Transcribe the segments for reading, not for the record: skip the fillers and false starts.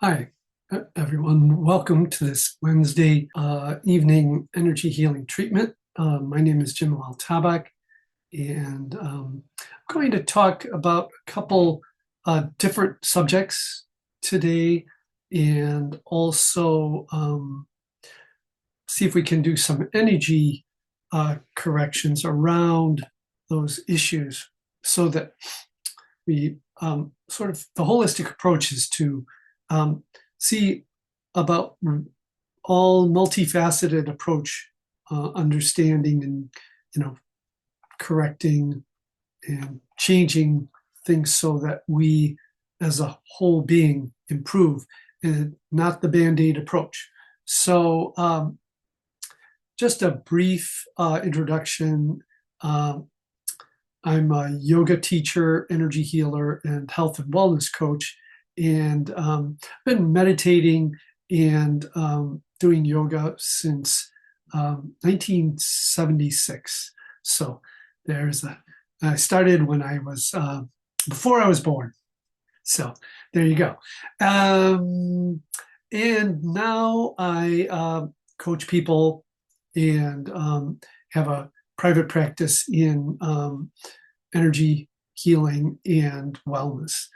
Hi, everyone. Welcome to this Wednesday evening energy healing treatment. My name is Jim Lal-Tabak, and I'm going to talk about a couple different subjects today, and also see if we can do some energy corrections around those issues so that we sort of the holistic approach is to see about all multifaceted approach, understanding and correcting and changing things so that we as a whole being improve, and not the band-aid approach. So just a brief introduction. I'm a yoga teacher, energy healer, and health and wellness coach. And I've been meditating and doing yoga since 1976. So I started when I was, before I was born. So there you go. And now I coach people and have a private practice in energy healing and wellness.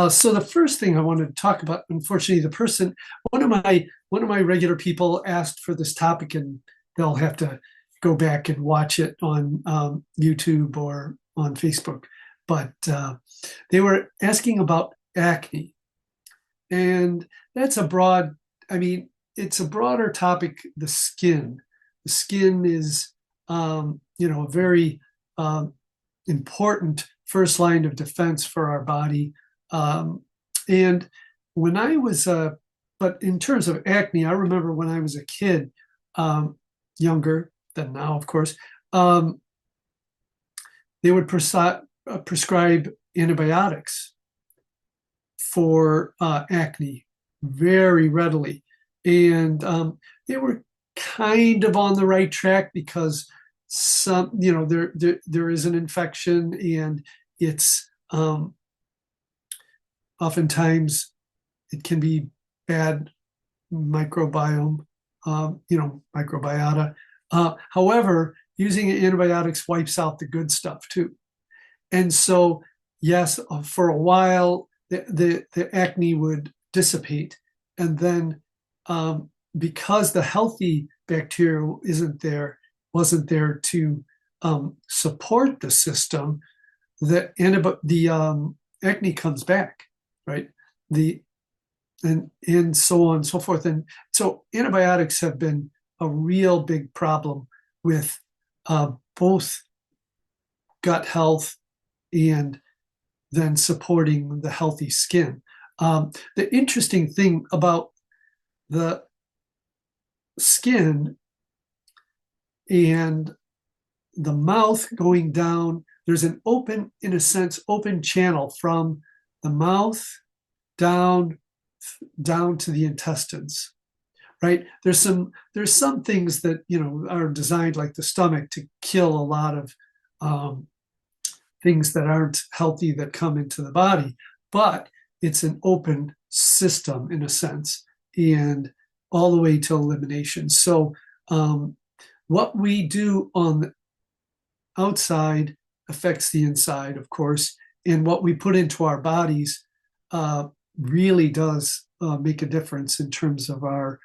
So the first thing I wanted to talk about, unfortunately, one of my regular people asked for this topic, and they'll have to go back and watch it on YouTube or on Facebook. But they were asking about acne, and it's a broader topic. The skin is a very important first line of defense for our body. And when I was, but in terms of acne, I remember when I was a kid, younger than now, of course, they would prescribe antibiotics for acne very readily. And they were kind of on the right track because there is an infection, and it's oftentimes it can be bad microbiome, microbiota. However, using antibiotics wipes out the good stuff too. And so, yes, for a while, the acne would dissipate. And then because the healthy bacteria wasn't there to support the system, the acne comes back, right? And so on and so forth. And so antibiotics have been a real big problem with both gut health and then supporting the healthy skin. The interesting thing about the skin and the mouth going down, there's an open channel from the mouth down to the intestines, right? There's some things that are designed, like the stomach, to kill a lot of things that aren't healthy that come into the body, but it's an open system in a sense, and all the way to elimination. So what we do on the outside affects the inside, of course, and what we put into our bodies really does make a difference in terms of our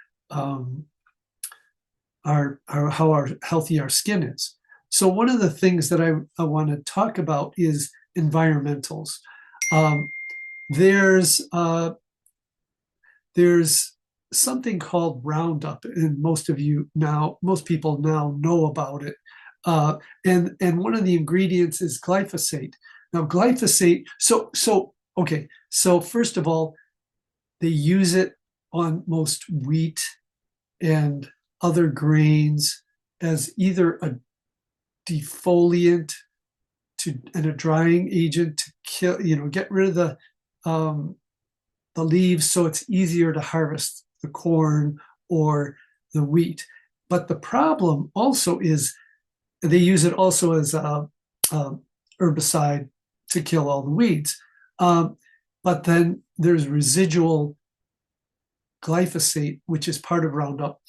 how healthy our skin is. So one of the things that I want to talk about is environmentals. There's something called Roundup, and most people now know about it. And one of the ingredients is glyphosate. Now, glyphosate. So first of all, they use it on most wheat and other grains as either a defoliant and a drying agent to kill, get rid of the leaves, so it's easier to harvest the corn or the wheat. But the problem also is they use it also as a herbicide to kill all the weeds. But then there's residual glyphosate, which is part of Roundup,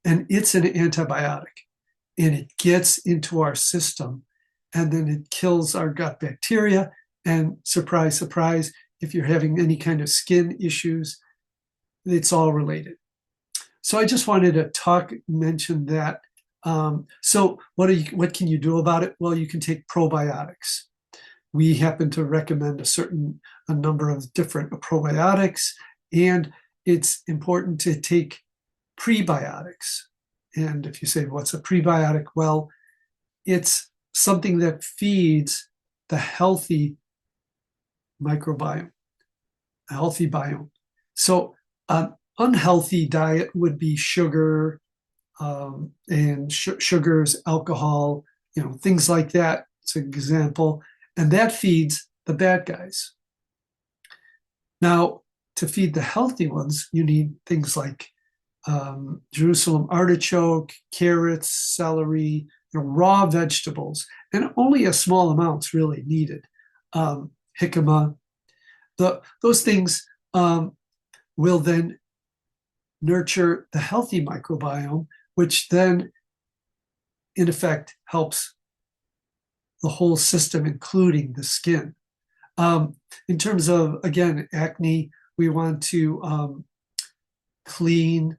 and it's an antibiotic, and it gets into our system, and then it kills our gut bacteria. And surprise, surprise, if you're having any kind of skin issues, it's all related. So I just wanted to mention that. So what can you do about it? Well, you can take probiotics. We happen to recommend a number of different probiotics, and it's important to take prebiotics. And if you say, what's a prebiotic? Well, it's something that feeds the healthy microbiome, a healthy biome. So an unhealthy diet would be sugar, and sugars, alcohol, things like that. It's an example. And that feeds the bad guys. Now, to feed the healthy ones, you need things like Jerusalem artichoke, carrots, celery, raw vegetables, and only a small amount's really needed. Jicama, those things will then nurture the healthy microbiome, which then, in effect, helps the whole system, including the skin. In terms of, again, acne, we want to clean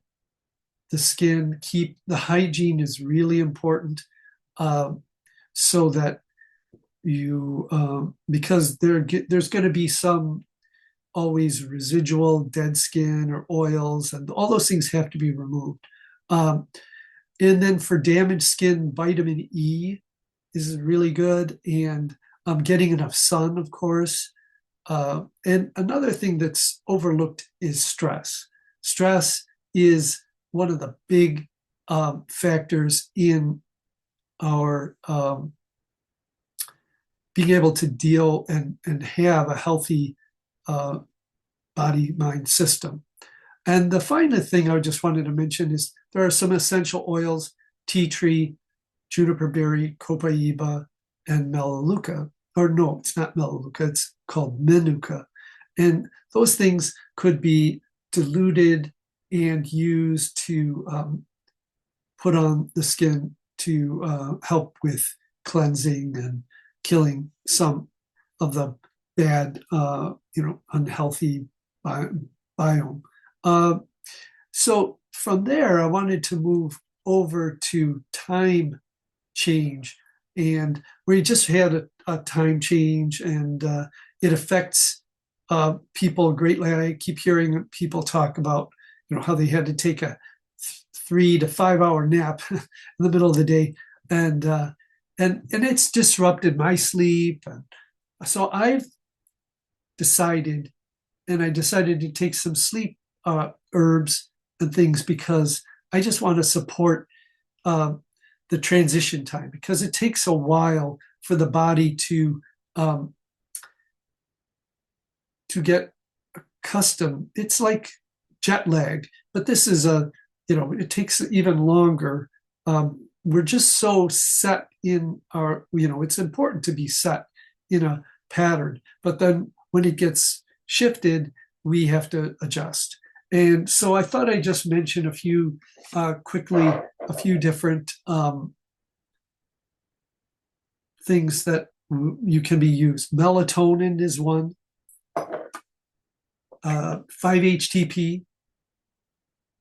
the skin, keep the hygiene is really important, so that because there's going to be some always residual dead skin or oils, and all those things have to be removed. And then for damaged skin, vitamin E is really good, and getting enough sun, of course. And another thing that's overlooked is stress. Stress is one of the big factors in our being able to deal and have a healthy body-mind system. And the final thing I just wanted to mention is there are some essential oils: tea tree, juniper berry, copaiba, and melaleuca. Or no, it's not melaleuca, it's called manuka. And those things could be diluted and used to put on the skin to help with cleansing and killing some of the bad, unhealthy biome. So from there, I wanted to move over to time change, and we just had a time change, and it affects people greatly. I keep hearing people talk about, how they had to take a 3 to 5 hour nap in the middle of the day, and it's disrupted my sleep. And so I decided to take some sleep herbs and things, because I just want to support the transition time, because it takes a while for the body to get accustomed. It's like jet lagged, but this is it takes even longer. We're just so set in our, it's important to be set in a pattern, but then when it gets shifted, we have to adjust. And so I thought I'd just mention a few different things that you can be used. Melatonin is one. 5-HTP.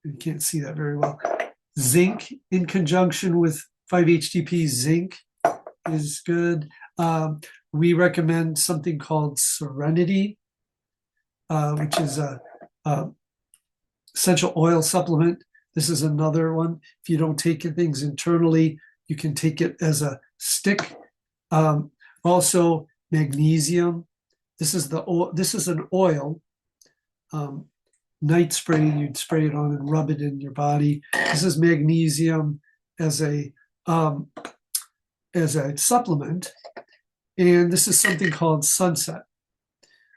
You can't see that very well. Zinc in conjunction with 5-HTP, zinc is good. We recommend something called Serenity, which is a essential oil supplement. This is another one. If you don't take things internally, you can take it as a stick. Also, magnesium. This is an oil. Night spray, you'd spray it on and rub it in your body. This is magnesium as a supplement, and this is something called Sunset.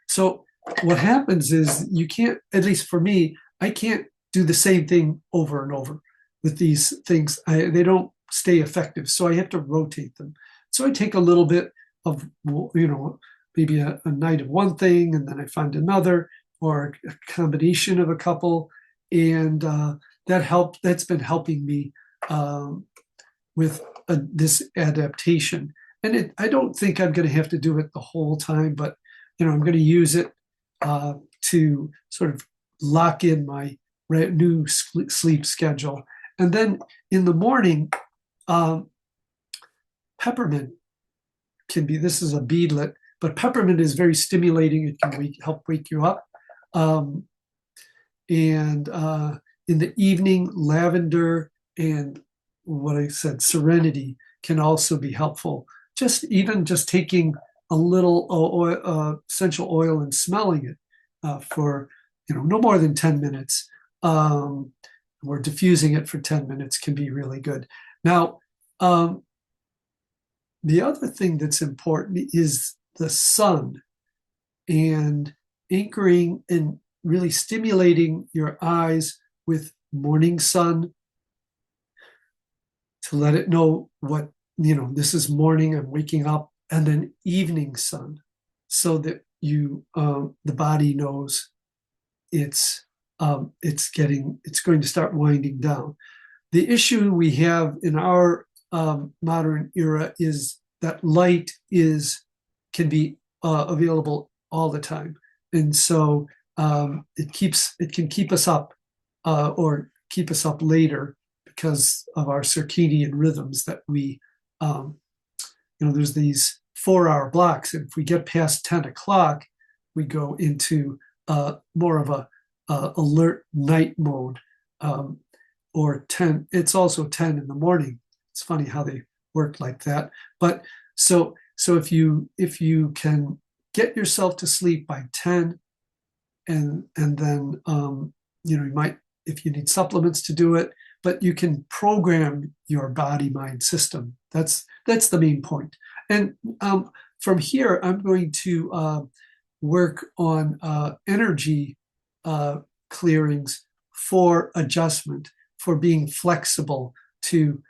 So what happens is you can't, at least for me, I can't do the same thing over and over with these things. They don't stay effective, so I have to rotate them. So I take a little bit of, maybe a night of one thing, and then I find another, or a combination of a couple, and that's been helping me with this adaptation. And I don't think I'm going to have to do it the whole time, but I'm going to use it to sort of lock in my new sleep schedule. And then in the morning, peppermint can be, this is a beadlet, but peppermint is very stimulating. It can help wake you up. And in the evening, lavender and what I said, serenity, can also be helpful. Just taking a little essential oil and smelling it for no more than 10 minutes, or diffusing it for 10 minutes can be really good. Now, the other thing that's important is the sun, and anchoring and really stimulating your eyes with morning sun to let it know what, this is morning, I'm waking up, and then evening sun, so that the body knows it's going to start winding down. The issue we have in our modern era is that light can be available all the time, and so it can keep us up or keep us up later because of our circadian rhythms that there's these 4-hour blocks, and if we get past 10 o'clock, we go into more of a alert night mode, or 10. It's also 10 in the morning. It's funny how they work like that. But so if you can get yourself to sleep by 10, and then you might, if you need supplements to do it, but you can program your body mind system. That's the main point. And from here, I'm going to work on energy clearings for adjustment, for being flexible to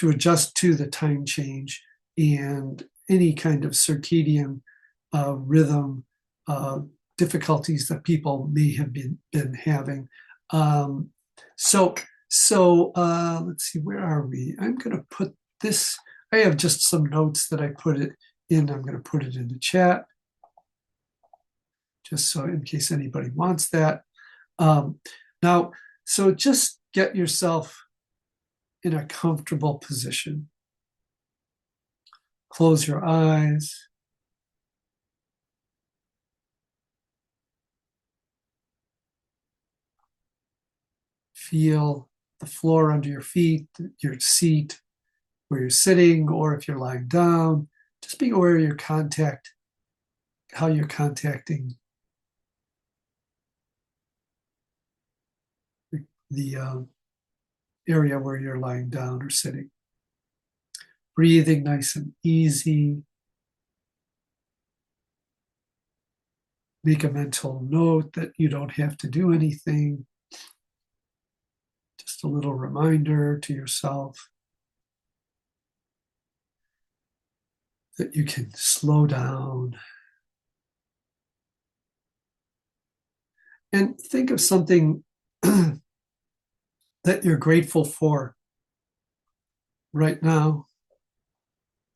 adjust to the time change and any kind of circadian rhythm difficulties that people may have been having. So let's see, where are we? I'm going to put this. I have just some notes that I put it in. I'm going to put it in the chat, just so in case anybody wants that. Now, so just get yourself in a comfortable position. Close your eyes. Feel the floor under your feet, your seat, where you're sitting, or if you're lying down. Just being aware of how you're contacting the area where you're lying down or sitting. Breathing nice and easy. Make a mental note that you don't have to do anything. Just a little reminder to yourself that you can slow down. And think of something that you're grateful for right now,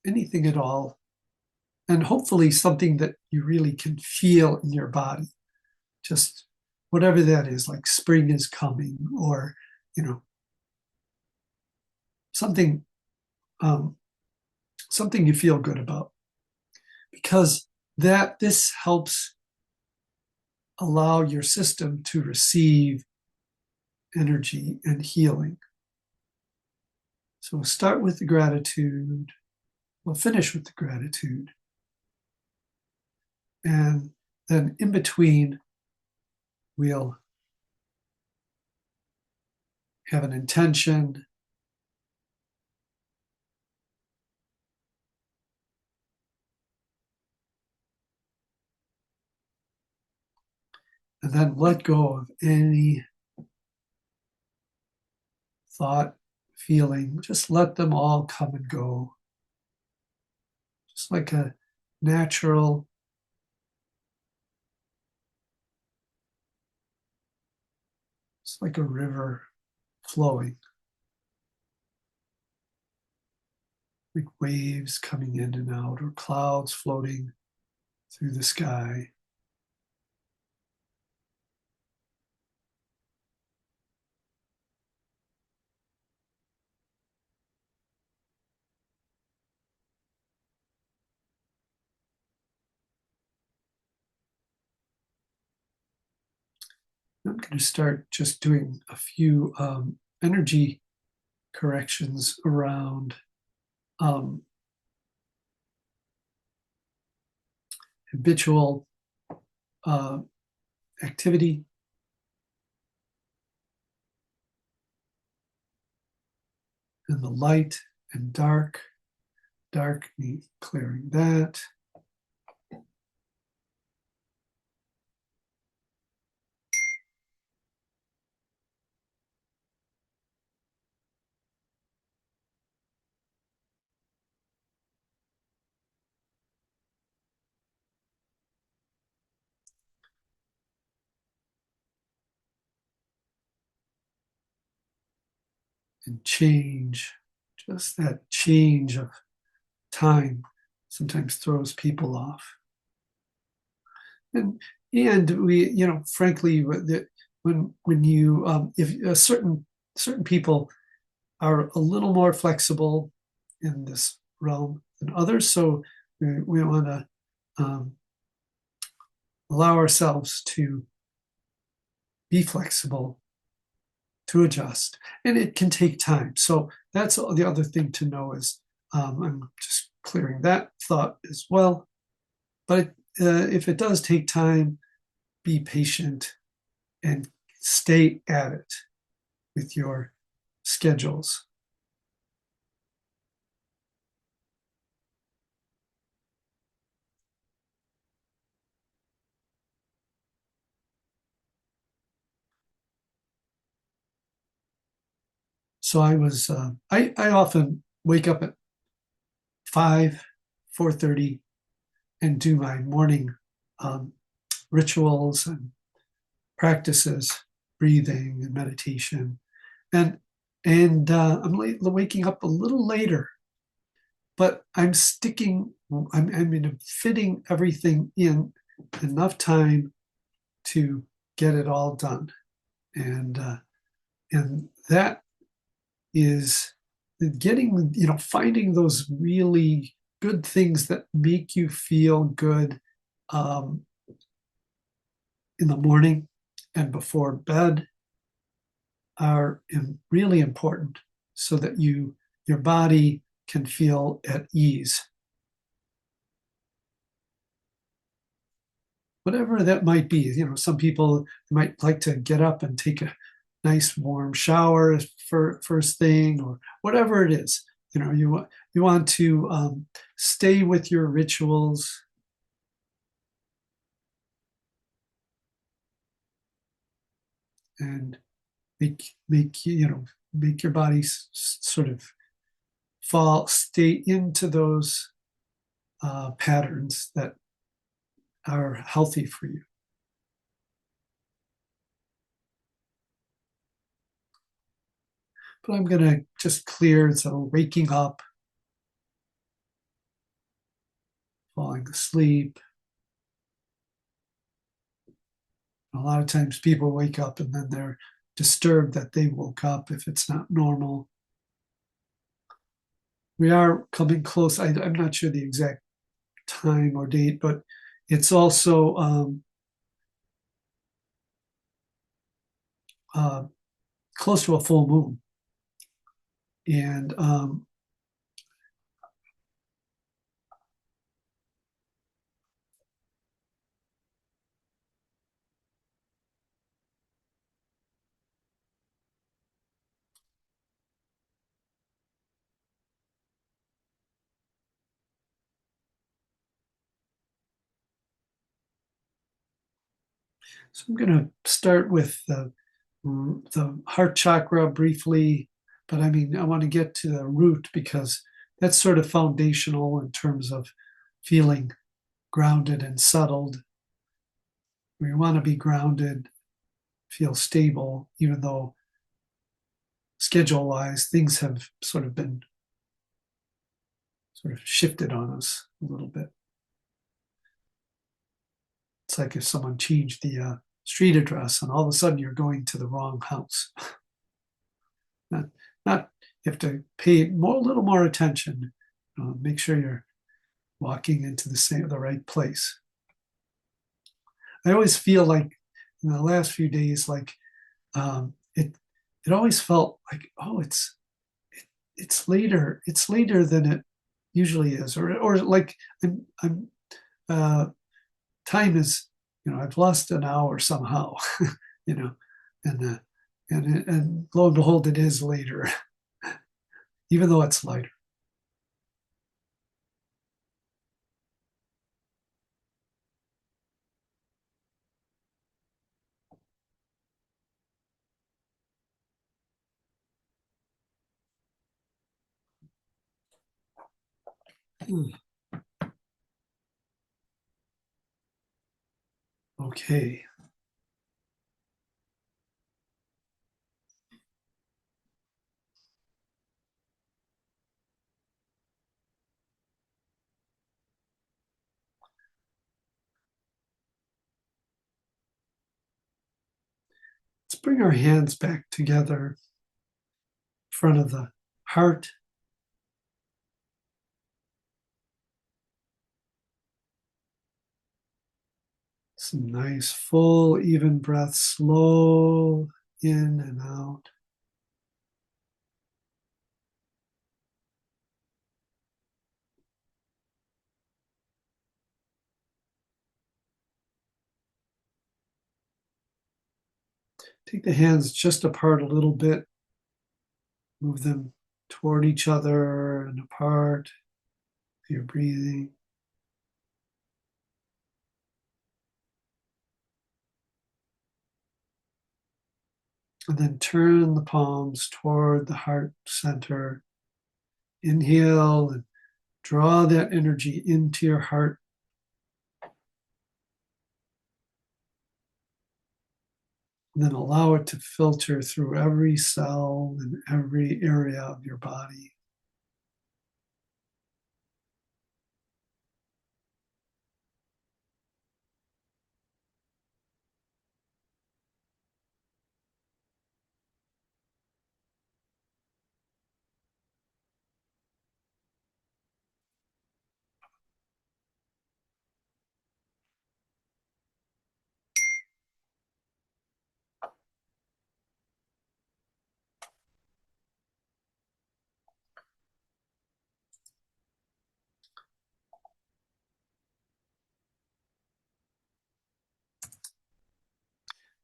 anything at all, and hopefully something that you really can feel in your body, just whatever that is, like spring is coming, or something you feel good about, because this helps allow your system to receive energy and healing. So we'll start with the gratitude. We'll finish with the gratitude. And then in between, we'll have an intention. And then let go of any thought, feeling. Just let them all come and go. Just like a natural It's like a river flowing, like waves coming in and out, or clouds floating through the sky. I'm going to start just doing a few energy corrections around um, habitual uh, activity, and the light and dark. Dark, clearing that. And change, just that change of time sometimes throws people off. And we, frankly, when you if certain people are a little more flexible in this realm than others, so we want to um, allow ourselves to be flexible, to adjust, and it can take time. So that's the other thing to know is I'm just clearing that thought as well. But if it does take time, be patient and stay at it with your schedules. So I often wake up at 5, 4:30 and do my morning um, rituals and practices, breathing and meditation, and I'm waking up a little later, but I'm sticking. I'm fitting everything in enough time to get it all done, and that is getting, finding those really good things that make you feel good um, in the morning and before bed are really important so that your body can feel at ease. Whatever that might be, some people might like to get up and take a nice warm shower for first thing, or whatever it is. You want to stay with your rituals and make your body sort of stay into those patterns that are healthy for you. But I'm going to just clear, so waking up, falling asleep. A lot of times people wake up and then they're disturbed that they woke up if it's not normal. We are coming close. I'm not sure the exact time or date, but it's also close to a full moon. And so I'm going to start with the heart chakra briefly, but I mean, I want to get to the root because that's sort of foundational in terms of feeling grounded and settled. We want to be grounded, feel stable, even though schedule-wise things have sort of been sort of shifted on us a little bit. It's like if someone changed the street address and all of a sudden you're going to the wrong house. not, not you have to pay more, a little more attention. Make sure you're walking into the right place. I always feel like in the last few days, like it always felt like, oh, it's later than it usually is, or like I'm time is, I've lost an hour somehow, you know, and lo and behold, it is later, even though it's lighter. Okay. Let's bring our hands back together in front of the heart. Some nice, full, even breaths, slow in and out. Take the hands just apart a little bit. Move them toward each other and apart. You're breathing. And then turn the palms toward the heart center. Inhale and draw that energy into your heart. And then allow it to filter through every cell and every area of your body.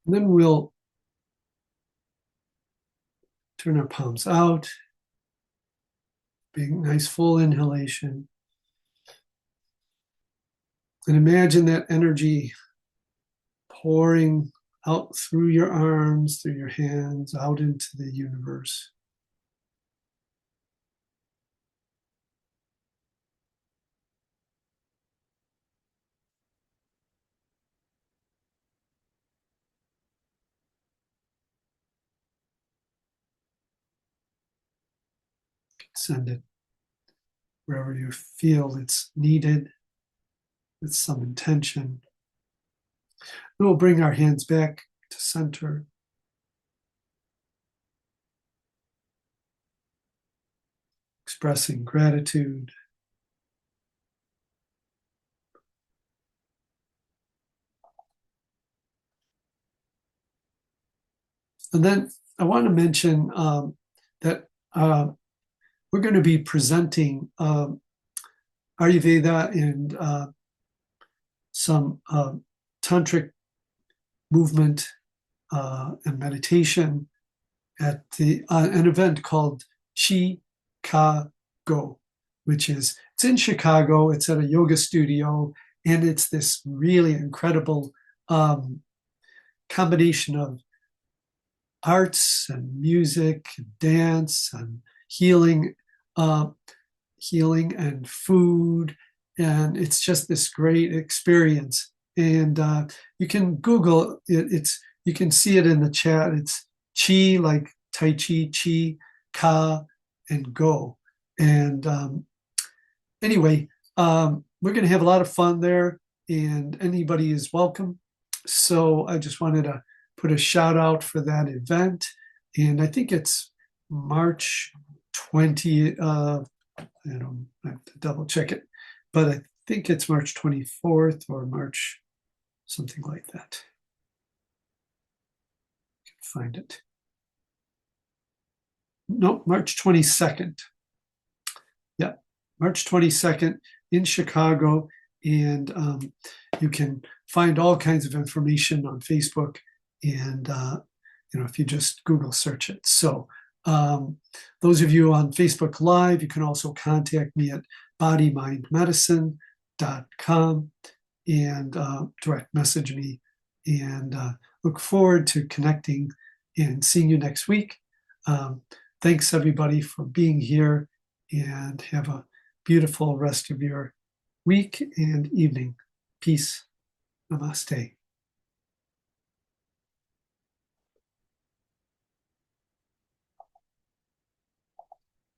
And then we'll turn our palms out. Big, nice full inhalation. And imagine that energy pouring out through your arms, through your hands, out into the universe. Send it wherever you feel it's needed with some intention. Then we'll bring our hands back to center. Expressing gratitude. And then I want to mention that we're going to be presenting Ayurveda and some tantric movement and meditation at an event called Chicago, which is, it's in Chicago. It's at a yoga studio, and it's this really incredible combination of arts and music, and dance and healing and food, and it's just this great experience. And you can Google it. It's you can see it in the chat. It's Chi, like Tai Chi, Chi, Ka, and Go. And anyway, we're going to have a lot of fun there, and anybody is welcome. So I just wanted to put a shout out for that event. And I think it's March 20. I have to double check it, but I think it's March 24th or March, something like that. I can find it. No, March 22nd. Yeah, March 22nd in Chicago. And you can find all kinds of information on Facebook, and if you just Google search it. So those of you on Facebook Live, you can also contact me at bodymindmedicine.com and direct message me, and look forward to connecting and seeing you next week. Thanks everybody for being here, and have a beautiful rest of your week and evening. Peace. Namaste.